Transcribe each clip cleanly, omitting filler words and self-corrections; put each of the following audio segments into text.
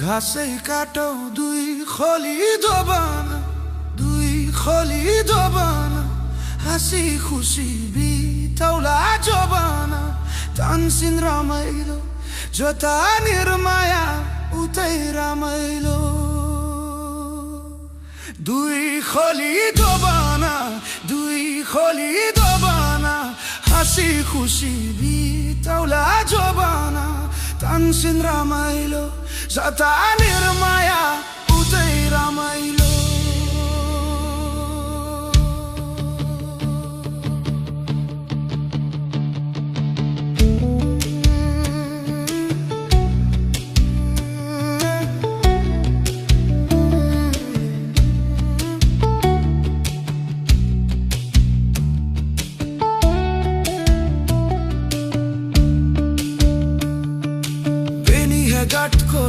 घाँसै काटौ दुई खोली दोबान हाँसी खुसी बिताउला जोबाना तानसिन रमाइलो जता निर्माया उतै रमाइलो दुई खोली दोबाना हाँसी खुसी बिताउला जोबाना तानसिन रमाइलो जता निर्माया उतै रमाइलो घाटको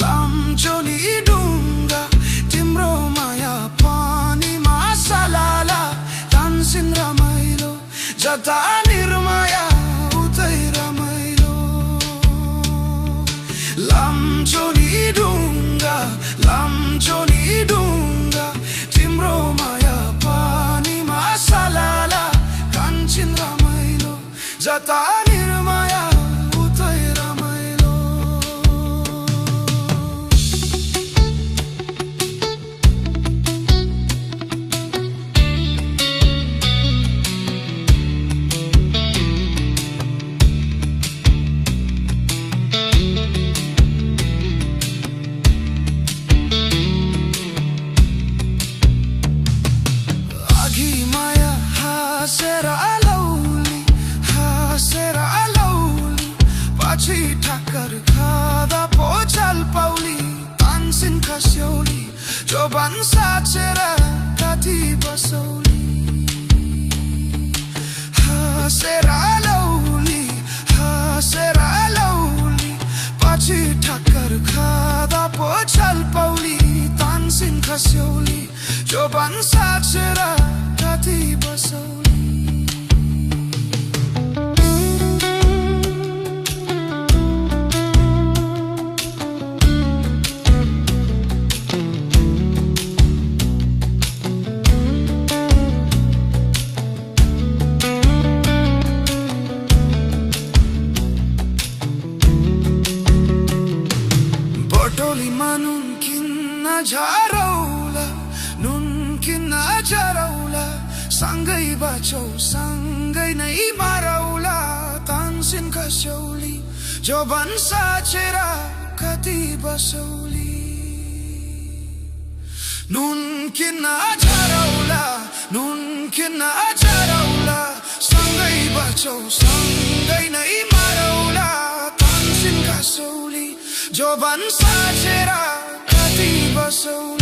लाम्चोनी डुङ्गा तिम्रो माया पानीमा सलाला तानसिन रमाइलो जता निर्माया उतै रमाइलो लाम्चोनी डुङ्गा तिम्रो माया पानीमा सलाला तानसिन रमाइलो जता निर्माया ठक्कर खादा पोचल पौली तानसिन खस्यौली जोबन साचेर कति बसौली हाँसेर लौली पछि ठक्कर खादा पोचल पौली तानसिन खस्यौली जोबन साचेर कति बसौली टोलीमा नुन किन्न झरौला सँगै बाँचौ सँगै नै मरौला तानसिन खस्यौली जोबन साचेर कति बसौली नुन किन्न झरौला सँगै बाँचौ सँगै नै मरौला तानसिन खस्यौली जोबन साचेर कति बसौली